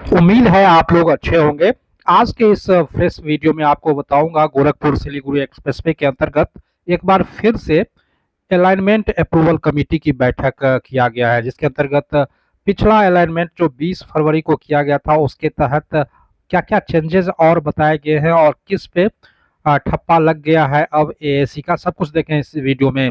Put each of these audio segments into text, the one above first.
उम्मीद है आप लोग अच्छे होंगे। आज के इस फ्रेश वीडियो में आपको बताऊंगा गोरखपुर सिलीगुड़ी एक्सप्रेसवे के अंतर्गत एक बार फिर से अलाइनमेंट अप्रूवल कमेटी की बैठक किया गया है, जिसके अंतर्गत पिछला अलाइनमेंट जो 20 फरवरी को किया गया था उसके तहत क्या क्या चेंजेस और बताए गए हैं और किस पे ठप्पा लग गया है अब एएसी का, सब कुछ देखें इस वीडियो में।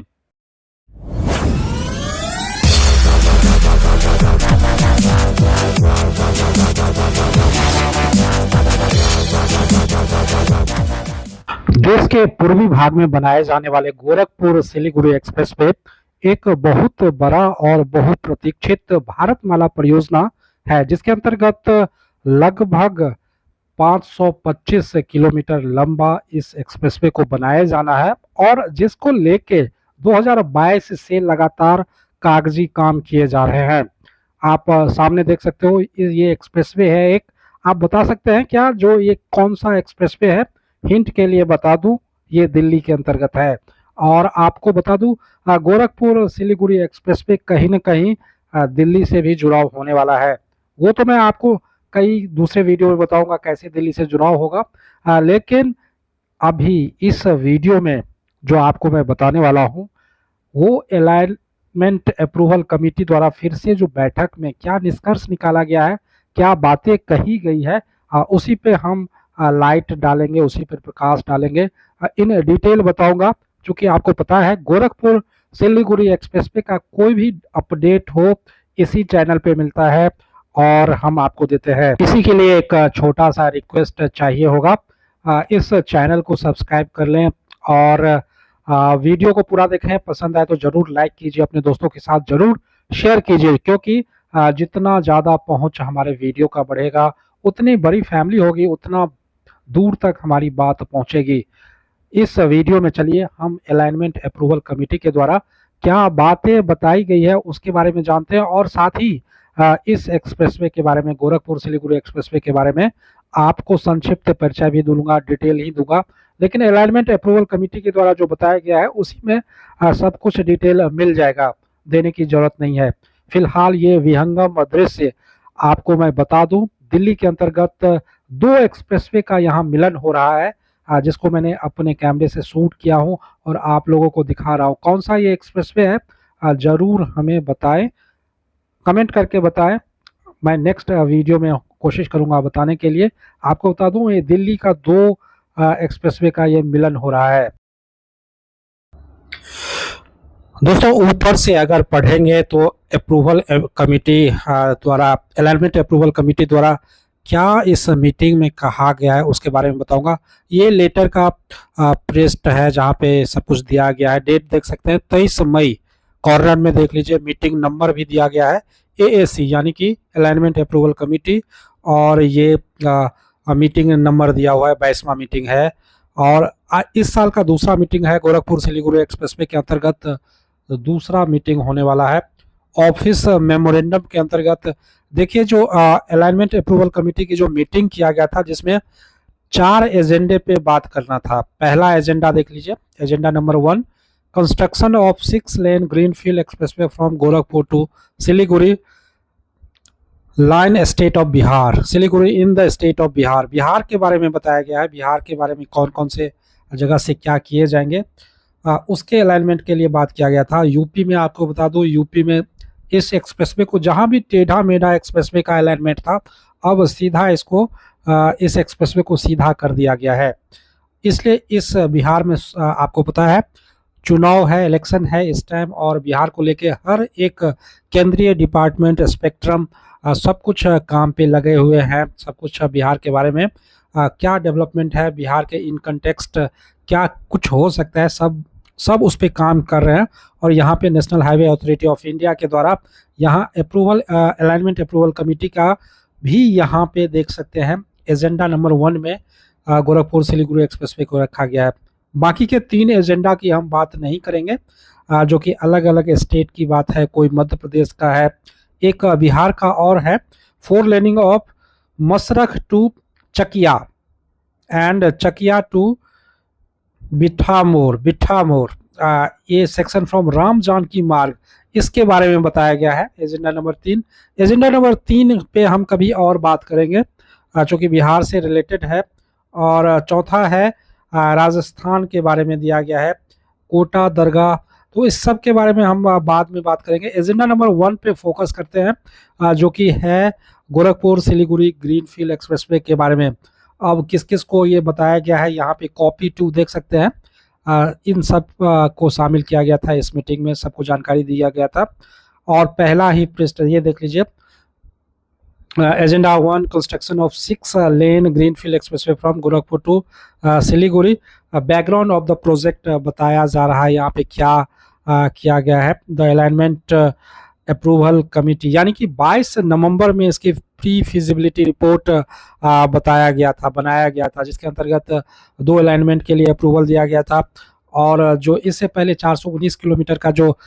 देश के पूर्वी भाग में बनाए जाने वाले गोरखपुर सिलीगुड़ी एक्सप्रेस वे एक बहुत बड़ा और बहुप्रतीक्षित भारतमाला परियोजना है, जिसके अंतर्गत लगभग 525 किलोमीटर लंबा इस एक्सप्रेसवे को बनाया जाना है और जिसको लेके 2022 से लगातार कागजी काम किए जा रहे हैं। आप सामने देख सकते हो, ये एक्सप्रेसवे है एक। आप बता सकते हैं क्या जो ये कौन सा एक्सप्रेसवे है? हिंट के लिए बता दूं, ये दिल्ली के अंतर्गत है। और आपको बता दूं, गोरखपुर सिलीगुड़ी एक्सप्रेसवे कहीं न कहीं दिल्ली से भी जुड़ाव होने वाला है। वो तो मैं आपको कई दूसरे वीडियो में बताऊंगा कैसे दिल्ली से जुड़ाव होगा, लेकिन अभी इस वीडियो में जो आपको मैं बताने वाला हूँ वो अलाइनमेंट अप्रूवल कमेटी द्वारा फिर से जो बैठक में क्या निष्कर्ष निकाला गया है, क्या बातें कही गई है, उसी पे हम लाइट डालेंगे, उसी पर प्रकाश डालेंगे, इन डिटेल बताऊंगा। क्योंकि आपको पता है गोरखपुर सिलीगुड़ी एक्सप्रेस पे का कोई भी अपडेट हो इसी चैनल पे मिलता है और हम आपको देते हैं। इसी के लिए एक छोटा सा रिक्वेस्ट चाहिए होगा, इस चैनल को सब्सक्राइब कर लें और वीडियो को पूरा देखें। पसंद आए तो जरूर लाइक कीजिए, अपने दोस्तों के साथ जरूर शेयर कीजिए, क्योंकि जितना ज़्यादा पहुंच हमारे वीडियो का बढ़ेगा उतनी बड़ी फैमिली होगी, उतना दूर तक हमारी बात पहुंचेगी। इस वीडियो में चलिए हम अलाइनमेंट अप्रूवल कमेटी के द्वारा क्या बातें बताई गई है उसके बारे में जानते हैं और साथ ही इस एक्सप्रेसवे के बारे में, गोरखपुर सिलीगुड़ी एक्सप्रेसवे के बारे में आपको संक्षिप्त परिचय भी दूंगा, डिटेल ही दूंगा। लेकिन अलाइनमेंट अप्रूवल कमेटी के द्वारा जो बताया गया है उसी में सब कुछ डिटेल मिल जाएगा, देने की जरूरत नहीं है। फिलहाल ये विहंगम दृश्य आपको मैं बता दूं, दिल्ली के अंतर्गत दो एक्सप्रेसवे का यहाँ मिलन हो रहा है, जिसको मैंने अपने कैमरे से शूट किया हूँ और आप लोगों को दिखा रहा हूँ। कौन सा ये एक्सप्रेसवे है जरूर हमें बताएं, कमेंट करके बताएं। मैं नेक्स्ट वीडियो में कोशिश करूंगा बताने के लिए। आपको बता दूं ये दिल्ली का दो एक्सप्रेसवे का ये मिलन हो रहा है। दोस्तों ऊपर से अगर पढ़ेंगे तो अप्रूवल कमेटी द्वारा, अलाइनमेंट अप्रूवल कमेटी द्वारा क्या इस मीटिंग में कहा गया है उसके बारे में बताऊंगा। ये लेटर का प्रेस्ट है जहां पे सब कुछ दिया गया है। डेट देख सकते हैं 23 मई, कॉर्नर में देख लीजिए। मीटिंग नंबर भी दिया गया है एएसी यानी कि अलाइनमेंट अप्रूवल कमेटी, और ये मीटिंग नंबर दिया हुआ है 22वां मीटिंग है। और इस साल का दूसरा मीटिंग है गोरखपुर सिलीगुड़ी एक्सप्रेसवे के अंतर्गत, दूसरा मीटिंग होने वाला है। ऑफिस मेमोरेंडम के अंतर्गत देखिए जो अलाइनमेंट अप्रूवल कमेटी की जो मीटिंग किया गया था जिसमें 4 एजेंडे पे बात करना था। पहला एजेंडा देख लीजिए, agenda number 1, construction of 6 lane greenfield expressway from Gorakhpur to Siliguri line state of Bihar, Siliguri in the state of Bihar. Bihar के बारे में बताया गया है, बिहार के बारे में कौन कौन से जगह से क्या किए जाएंगे उसके अलाइनमेंट के लिए बात किया गया था। यूपी में आपको बता दूं, यूपी में इस एक्सप्रेसवे को जहां भी टेढ़ा मेढ़ा एक्सप्रेसवे का अलाइनमेंट था अब सीधा इसको इस एक्सप्रेसवे को सीधा कर दिया गया है। इसलिए इस बिहार में आपको पता है चुनाव है, इलेक्शन है इस टाइम, और बिहार को लेके हर एक केंद्रीय डिपार्टमेंट, स्पेक्ट्रम, सब कुछ काम पे लगे हुए हैं। सब कुछ बिहार के बारे में क्या डेवलपमेंट है, बिहार के इन कंटेक्स्ट क्या कुछ हो सकता है, सब उस पर काम कर रहे हैं। और यहाँ पे national highway authority of India के द्वारा यहाँ अप्रूवल, अलाइनमेंट अप्रूवल कमेटी का भी यहाँ पे देख सकते हैं एजेंडा नंबर 1 में गोरखपुर सिलीगुड़ी एक्सप्रेसवे को रखा गया है। बाकी के 3 एजेंडा की हम बात नहीं करेंगे, जो कि अलग अलग स्टेट की बात है। कोई मध्य प्रदेश का है, एक बिहार का और है 4 laning of Masrakh to Chakiya and Chakiya to Bithamor, ये सेक्शन फ्रॉम राम जानकी मार्ग, इसके बारे में बताया गया है एजेंडा नंबर 3। एजेंडा नंबर 3 पे हम कभी और बात करेंगे जो कि बिहार से रिलेटेड है। और चौथा है राजस्थान के बारे में दिया गया है, कोटा दरगाह। तो इस सब के बारे में हम बाद में बात करेंगे। एजेंडा नंबर 1 पे फोकस करते हैं जो कि है गोरखपुर सिलीगुड़ी ग्रीनफील्ड एक्सप्रेसवे के बारे में। अब किस किस को ये बताया गया है, यहाँ पे कॉपी 2 देख सकते हैं। इन सब को शामिल किया गया था इस मीटिंग में, सबको जानकारी दिया गया था। और पहला ही पृष्ठ ये देख लीजिए, agenda 1 construction of 6 lane greenfield expressway from Gorakhpur to Siliguri. Background of the project बताया जा रहा है, यहाँ पे क्या किया गया है। द अलाइनमेंट अप्रूवल कमेटी, यानी कि 22 नवंबर में इसकी प्री फिजिबिलिटी रिपोर्ट बताया गया था, बनाया गया था, जिसके अंतर्गत 2 अलाइनमेंट के लिए अप्रूवल दिया गया था। और जो इससे पहले 419 किलोमीटर का जो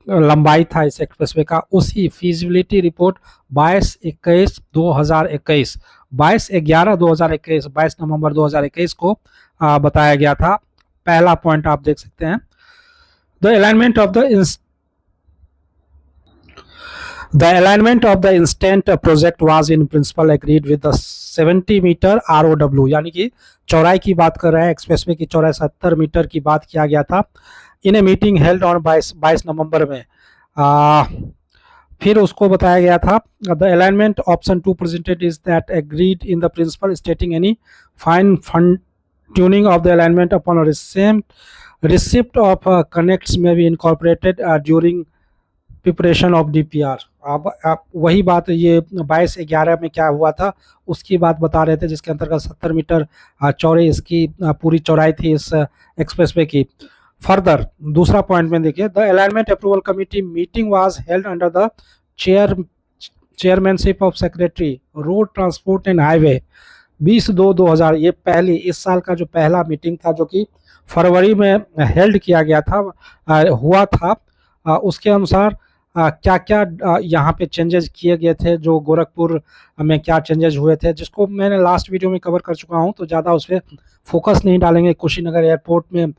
लंबाई था इस एक्सप्रेसवे का, उसी फिजिबिलिटी रिपोर्ट 22/11/2021 22 नवंबर 2021 को बताया गया था। पहला पॉइंट आप देख सकते हैं, the alignment of the instant project was in principle agreed with the 70 metre ROW, यानी कि चौड़ाई की बात कर रहे हैं, एक्सप्रेसवे की चौड़ाई 70 मीटर की बात किया गया था। In a meeting held on 22 November में। फिर उसको बताया गया था, the alignment option 2 presented is that agreed in the principle stating any fine fund tuning of the alignment upon receipt of connects में be incorporated during preparation of DPR। अब वही बात ये 22/11 में क्या हुआ था उसकी बात बता रहे थे, जिसके अंतर्गत 70 मीटर चौड़े इसकी पूरी चौड़ाई थी इस एक्सप्रेसवे की। फर्दर दूसरा पॉइंट में देखिए, the alignment approval committee meeting was held under the chairmanship of secretary road transport and highway 20/2/2000। ये पहली इस साल का जो पहला मीटिंग था जो कि फरवरी में हेल्ड किया गया था, हुआ था। उसके अनुसार क्या क्या यहाँ पे चेंजेस किए गए थे, जो गोरखपुर में क्या चेंजेस हुए थे, जिसको मैंने लास्ट वीडियो में कवर कर चुका हूँ, तो ज़्यादा उस पर फोकस नहीं डालेंगे। कुशीनगर एयरपोर्ट में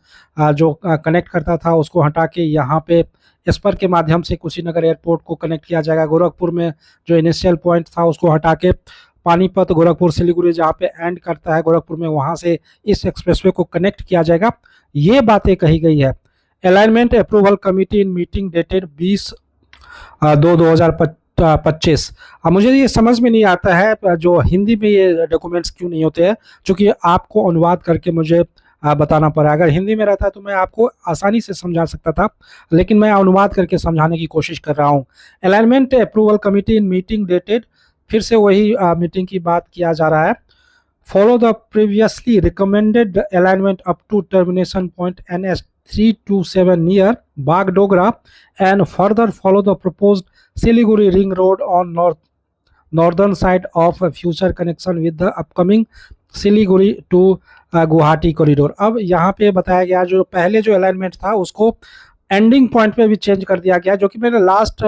जो कनेक्ट करता था उसको हटा के यहाँ पे एस्पर के माध्यम से कुशीनगर एयरपोर्ट को कनेक्ट किया जाएगा। गोरखपुर में जो इनिशियल पॉइंट था उसको हटा के पानीपत गोरखपुर सिलीगुड़ी जहाँ पे एंड करता है गोरखपुर में, वहाँ से इस एक्सप्रेसवे को कनेक्ट किया जाएगा। ये बातें कही गई है। Alignment approval committee in meeting dated 20/2/2025। अब मुझे ये समझ में नहीं आता है जो हिंदी में ये डॉक्यूमेंट्स क्यों नहीं होते हैं, क्योंकि आपको अनुवाद करके मुझे बताना पड़ा। अगर हिंदी में रहता तो मैं आपको आसानी से समझा सकता था, लेकिन मैं अनुवाद करके समझाने की कोशिश कर रहा हूँ। Alignment approval committee in meeting dated, फिर से वही मीटिंग की बात किया जा रहा है। Follow the previously recommended alignment up to termination point NH 327 near Bagdogra and further follow the proposed Siliguri ring road on northern side of a future connection with the upcoming Siliguri to Guwahati corridor। अब यहाँ पे बताया गया जो पहले जो alignment था उसको एंडिंग पॉइंट पे भी चेंज कर दिया गया, जो कि मैंने लास्ट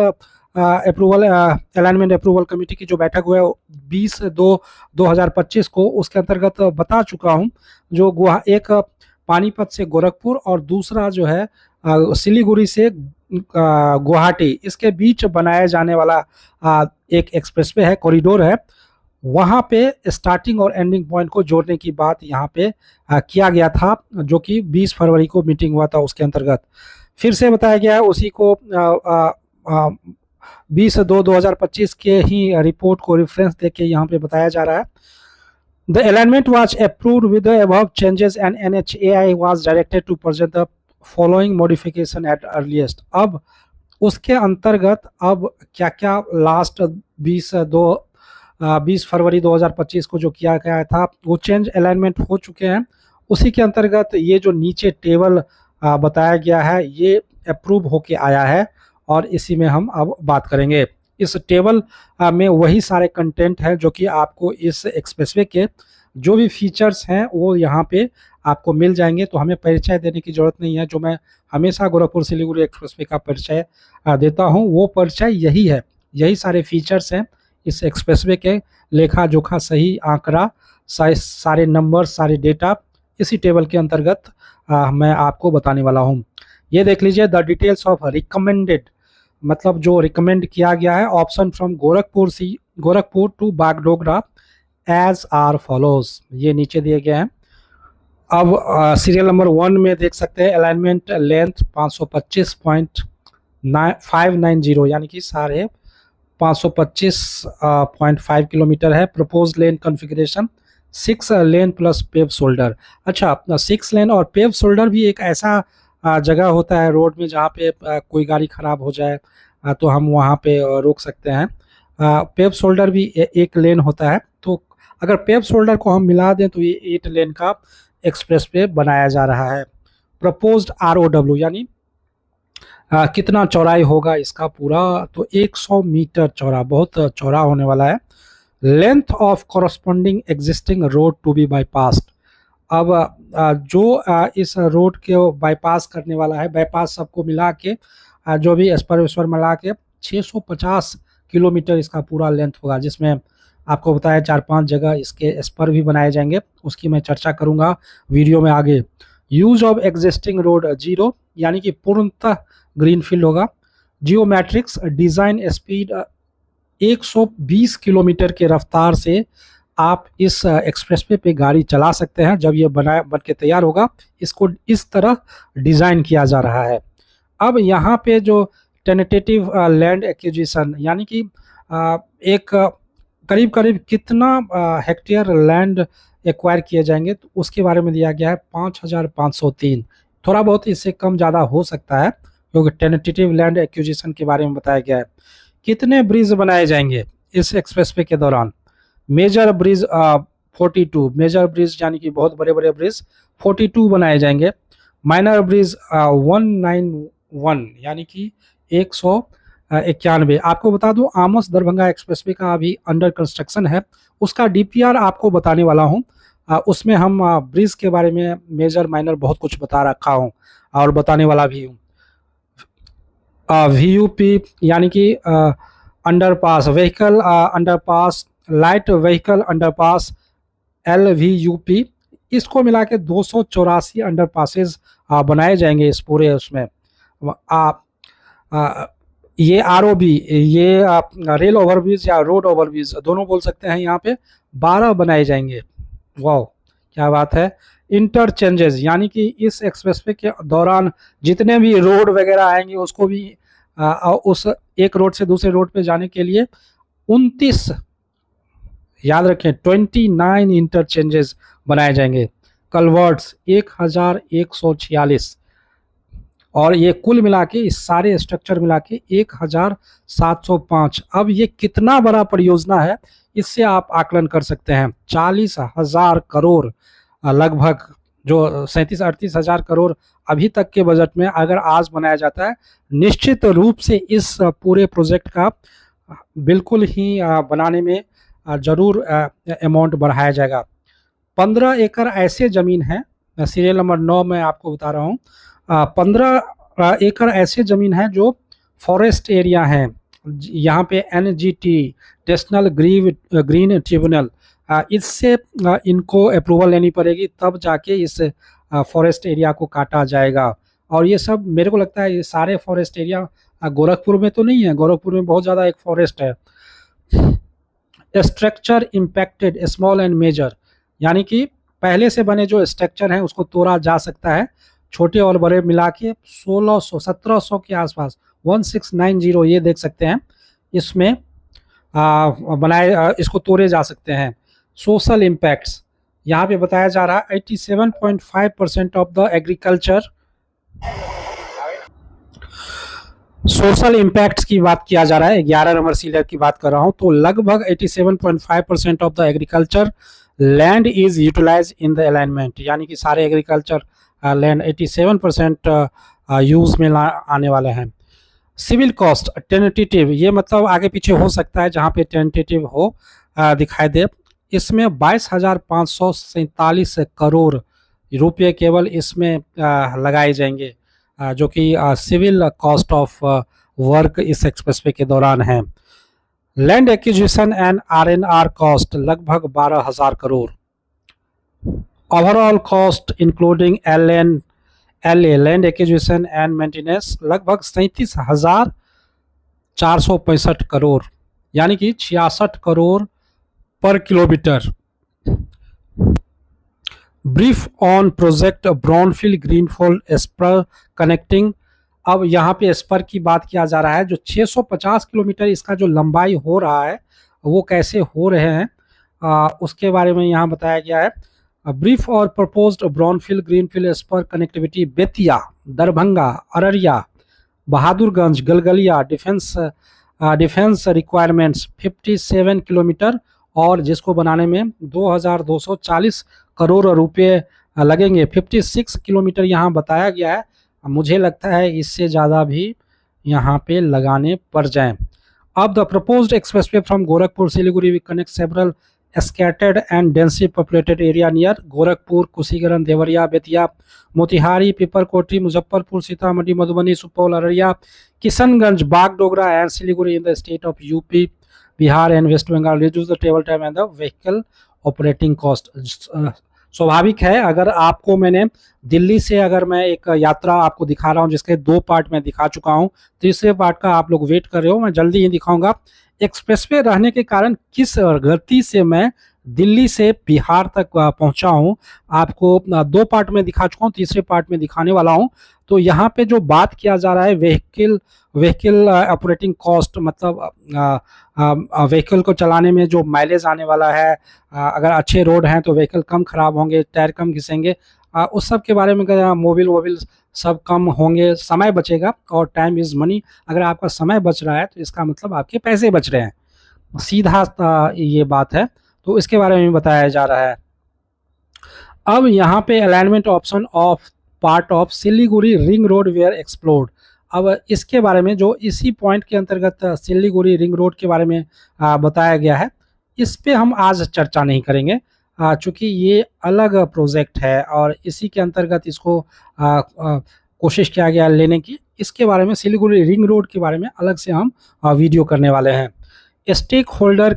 अलाइनमेंट अप्रूवल कमेटी की जो बैठक हुआ है 20/2/2025 को, उसके अंतर्गत बता चुका हूँ। जो एक पानीपत से गोरखपुर और दूसरा जो है सिलीगुड़ी से गुवाहाटी, इसके बीच बनाया जाने वाला एक एक्सप्रेसवे है, कॉरिडोर है, वहाँ पे स्टार्टिंग और एंडिंग पॉइंट को जोड़ने की बात यहाँ पे किया गया था, जो कि 20 फरवरी को मीटिंग हुआ था। उसके अंतर्गत फिर से बताया गया है, उसी को 20/2/2025 के ही रिपोर्ट को रेफरेंस देके यहाँ पे बताया जा रहा है। The alignment was approved with the above changes and NHAI was directed to present the following modification at earliest। अब उसके अंतर्गत अब क्या क्या लास्ट 20 फरवरी 2025 को जो किया गया था वो चेंज अलाइनमेंट हो चुके हैं। उसी के अंतर्गत ये जो नीचे टेबल बताया गया है ये अप्रूव होके आया है और इसी में हम अब बात करेंगे। इस टेबल में वही सारे कंटेंट हैं जो कि आपको इस एक्सप्रेसवे के जो भी फीचर्स हैं वो यहाँ पे आपको मिल जाएंगे, तो हमें परिचय देने की ज़रूरत नहीं है। जो मैं हमेशा गोरखपुर सिलीगुड़ी एक्सप्रेसवे का परिचय देता हूँ वो परिचय यही है, यही सारे फीचर्स हैं इस एक्सप्रेसवे के। लेखा जोखा सही आंकड़ा सारे नंबर सारे डेटा इसी टेबल के अंतर्गत मैं आपको बताने वाला हूँ। ये देख लीजिए, द डिटेल्स ऑफ रिकमेंडेड मतलब जो रिकमेंड किया गया है, option from Gorakhpur to Bagdogra as are follows, ये नीचे दिए गए हैं। अब सीरियल नंबर 1 में देख सकते हैं अलाइनमेंट लेंथ 525.590 यानी कि 525.5 किलोमीटर है। प्रपोज लेन कॉन्फ़िगरेशन 6 लेन प्लस पेव शोल्डर। अच्छा, अपना 6 लेन और पेव शोल्डर भी एक ऐसा जगह होता है रोड में जहाँ पे कोई गाड़ी खराब हो जाए तो हम वहाँ पे रोक सकते हैं। पेव शोल्डर भी एक लेन होता है, तो अगर पेव शोल्डर को हम मिला दें तो ये 8 लेन का एक्सप्रेस वे बनाया जा रहा है। प्रपोज्ड ROW यानी कितना चौड़ाई होगा इसका पूरा, तो 100 मीटर चौड़ा, बहुत चौड़ा होने वाला है। Length of corresponding existing road to be bypassed. अब जो इस रोड के बाईपास करने वाला है, बाईपास सबको मिला के जो भी स्पर मिला के 650 किलोमीटर इसका पूरा लेंथ होगा, जिसमें आपको बताया 4-5 जगह इसके स्पर भी बनाए जाएंगे, उसकी मैं चर्चा करूंगा वीडियो में आगे। यूज ऑफ एग्जिस्टिंग रोड 0 यानी कि पूर्णतः ग्रीनफील्ड होगा। जियोमेट्रिक्स डिज़ाइन स्पीड 120 किलोमीटर के रफ्तार से आप इस एक्सप्रेसवे पे गाड़ी चला सकते हैं। जब ये बन के तैयार होगा, इसको इस तरह डिज़ाइन किया जा रहा है। अब यहाँ पे जो टेंटेटिव लैंड एक्विजिशन यानी कि एक करीब करीब कितना हेक्टेयर लैंड एक्वायर किए जाएंगे, तो उसके बारे में दिया गया है 5503। थोड़ा बहुत इससे कम ज़्यादा हो सकता है क्योंकि टेंटेटिव लैंड एक्विजिशन के बारे में बताया गया है। कितने ब्रिज बनाए जाएंगे इस एक्सप्रेसवे के दौरान? मेजर ब्रिज 42, मेजर ब्रिज यानी कि बहुत बड़े बड़े ब्रिज 42 बनाए जाएंगे। माइनर ब्रिज 191 यानी कि 191। आपको बता दूं, आमस दरभंगा एक्सप्रेसवे का अभी अंडर कंस्ट्रक्शन है, उसका DPR आपको बताने वाला हूं। उसमें हम ब्रिज के बारे में मेजर माइनर बहुत कुछ बता रखा हूं और बताने वाला भी हूँ। VUP यानी कि underpass, vehicle underpass, light vehicle underpass LVUP, इसको मिला के 284 अंडरपासेस बनाए जाएंगे इस पूरे उसमें। ये ROB, ये रेल ओवरब्रिज या रोड ओवरब्रिज दोनों बोल सकते हैं, यहाँ पे 12 बनाए जाएंगे। वाह, क्या बात है। इंटरचेंजेस यानी कि इस एक्सप्रेसवे के दौरान जितने भी रोड वगैरह आएंगे उसको भी उस एक रोड से दूसरे रोड पे जाने के लिए 29, याद रखें 29 इंटरचेंजेस बनाए जाएंगे। कलवर्ट्स 1146, और ये कुल मिला के इस सारे स्ट्रक्चर मिला के 1705। अब ये कितना बड़ा परियोजना है इससे आप आकलन कर सकते हैं। 40,000 करोड़ लगभग, जो 37-38 हज़ार करोड़ अभी तक के बजट में अगर आज बनाया जाता है, निश्चित रूप से इस पूरे प्रोजेक्ट का बिल्कुल ही बनाने में ज़रूर अमाउंट बढ़ाया जाएगा। 15 एकड़ ऐसे ज़मीन है, सीरियल नंबर 9 में आपको बता रहा हूँ। 15 एकड़ ऐसे ज़मीन है जो फॉरेस्ट एरिया हैं। यहाँ पे NGT नेशनल ग्रीन ट्रिब्यूनल, इससे इनको अप्रूवल लेनी पड़ेगी, तब जाके इस फॉरेस्ट एरिया को काटा जाएगा। और ये सब मेरे को लगता है ये सारे फॉरेस्ट एरिया गोरखपुर में तो नहीं है, गोरखपुर में बहुत ज़्यादा एक फॉरेस्ट है। Structure impacted small and major यानी कि पहले से बने जो स्ट्रक्चर हैं उसको तोड़ा जा सकता है, छोटे और बड़े मिला के 1700 के आसपास 1690 ये देख सकते हैं, इसमें इसको तोड़े जा सकते हैं। सोशल इम्पैक्ट्स यहाँ पे बताया जा रहा है 87.5% of the agriculture. Social impacts की बात किया जा रहा है, 11 नंबर सीरियल की बात कर रहा हूँ, तो लगभग 87.5% of the agriculture land is utilize in the alignment, यानी कि सारे एग्रीकल्चर लैंड 87% यूज में आने वाले हैं। सिविल कॉस्ट टेंटेटिव, ये मतलब आगे पीछे हो सकता है, जहाँ पे टेंटेटिव हो दिखाई दे, इसमें 22,547 करोड़ रुपये केवल इसमें लगाए जाएंगे, जो कि सिविल कॉस्ट ऑफ वर्क इस एक्सप्रेसवे के दौरान है। Land acquisition and RNR cost लगभग 12,000 crore. Overall cost including LA land acquisition and maintenance लगभग 37,000 465 करोड़, यानी कि 66 करोड़ पर kilometre. Brief on project brownfield greenfield Esper connecting. अब यहाँ पे एस्पर की बात किया जा रहा है। जो 650 किलोमीटर इसका जो लंबाई हो रहा है वो कैसे हो रहे हैं उसके बारे में यहाँ बताया गया है। ब्रीफ और proposed brownfield greenfield Esper connectivity Bettiah, Darbhanga, Araria, Bahadurganj, Galgalia defence requirements 57 kilometre और जिसको बनाने में 2240 करोड़ रुपए लगेंगे। 56 किलोमीटर यहाँ बताया गया है, मुझे लगता है इससे ज़्यादा भी यहाँ पे लगाने पड़ जाएं। अब the proposed expressway from Gorakhpur Siliguri we connect several scattered and densely populated area near Gorakhpur, Kushinagar, Deoria, Bettiah, Motihari, Piprakothi, Muzaffarpur, Sitamarhi, Madhubani, Supaul, Araria, Kishanganj, Bagdogra and Siliguri in the state of UP, Bihar and west Bengal, reduce the travel time and the vehicle operating cost. स्वाभाविक है, अगर आपको मैंने दिल्ली से अगर मैं एक यात्रा आपको दिखा रहा हूँ जिसके 2 पार्ट में दिखा चुका हूँ, तीसरे पार्ट का आप लोग वेट कर रहे हो, मैं जल्दी ही दिखाऊंगा। एक्सप्रेसवे रहने के कारण किस गति से मैं दिल्ली से बिहार तक पहुंचा हूं, आपको 2 पार्ट में दिखा चुका हूं, तीसरे पार्ट में दिखाने वाला हूं। तो यहाँ पे जो बात किया जा रहा है व्हीकल ऑपरेटिंग कॉस्ट, मतलब व्हीकल को चलाने में जो माइलेज आने वाला है, अगर अच्छे रोड हैं तो व्हीकल कम खराब होंगे, टायर कम घिसेंगे, उस सब के बारे में मोबिल सब कम होंगे, समय बचेगा और टाइम इज़ मनी। अगर आपका समय बच रहा है तो इसका मतलब आपके पैसे बच रहे हैं, सीधा ये बात है। तो इसके बारे में बताया जा रहा है। अब यहाँ पे alignment option of part of Siliguri ring road were explored. अब इसके बारे में जो इसी पॉइंट के अंतर्गत सिलीगुड़ी रिंग रोड के बारे में बताया गया है, इस पे हम आज चर्चा नहीं करेंगे चूँकि ये अलग प्रोजेक्ट है और इसी के अंतर्गत इसको कोशिश किया गया लेने की। इसके बारे में सिलीगुड़ी रिंग रोड के बारे में अलग से हम वीडियो करने वाले हैं। Stakeholder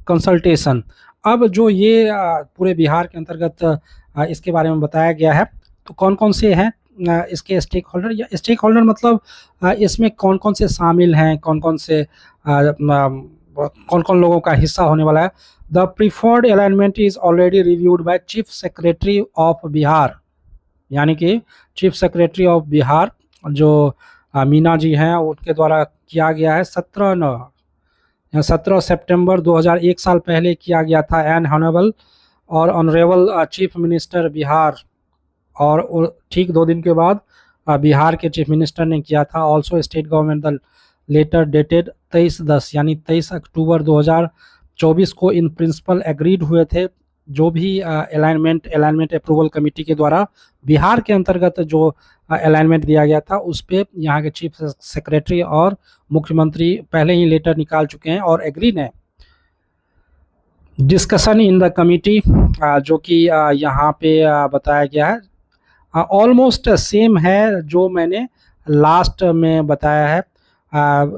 consultation. अब जो ये पूरे बिहार के अंतर्गत इसके बारे में बताया गया है, तो कौन कौन से हैं इसके स्टेक होल्डर, या स्टेक होल्डर मतलब इसमें कौन कौन से शामिल हैं, कौन कौन लोगों का हिस्सा होने वाला है। The preferred alignment is already reviewed by chief secretary of Bihar, यानी कि चीफ सेक्रेटरी ऑफ बिहार जो मीना जी हैं उनके द्वारा किया गया है। 17 सितंबर 2001 साल पहले किया गया था। N honourable chief minister Bihar, और ठीक 2 दिन के बाद बिहार के चीफ मिनिस्टर ने किया था। Also state government the letter dated 23/10 यानी 23 अक्टूबर 2024 को इन प्रिंसिपल एग्रीड हुए थे। जो भी अलाइनमेंट अप्रूवल कमेटी के द्वारा बिहार के अंतर्गत जो अलाइनमेंट दिया गया था उस पे यहाँ के चीफ सेक्रेटरी और मुख्यमंत्री पहले ही लेटर निकाल चुके हैं और एग्रीड हैं। डिस्कशन इन द कमिटी जो कि यहाँ पे बताया गया है, ऑलमोस्ट सेम है जो मैंने लास्ट में बताया है,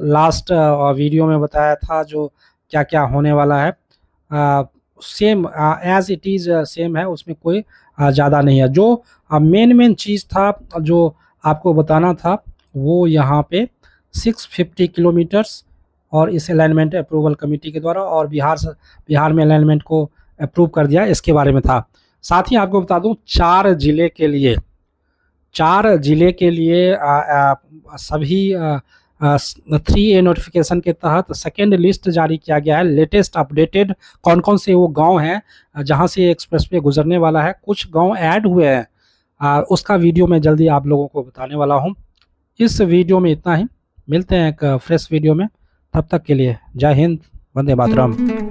लास्ट वीडियो में बताया था जो क्या क्या होने वाला है। Same as it is same है, उसमें कोई ज़्यादा नहीं है। जो मेन चीज़ था जो आपको बताना था वो यहाँ पे 650 किलोमीटर्स और इस अलाइनमेंट अप्रूवल कमेटी के द्वारा और बिहार में अलाइनमेंट को अप्रूव कर दिया, इसके बारे में था। साथ ही आपको बता दूं 4 जिले के लिए सभी 3A नोटिफिकेशन के तहत सेकेंड लिस्ट जारी किया गया है। लेटेस्ट अपडेटेड कौन कौन से वो गांव हैं जहां से एक्सप्रेसवे गुजरने वाला है, कुछ गांव ऐड हुए हैं, उसका वीडियो मैं जल्दी आप लोगों को बताने वाला हूं। इस वीडियो में इतना ही, मिलते हैं एक फ्रेश वीडियो में, तब तक के लिए जय हिंद, वंदे मातरम।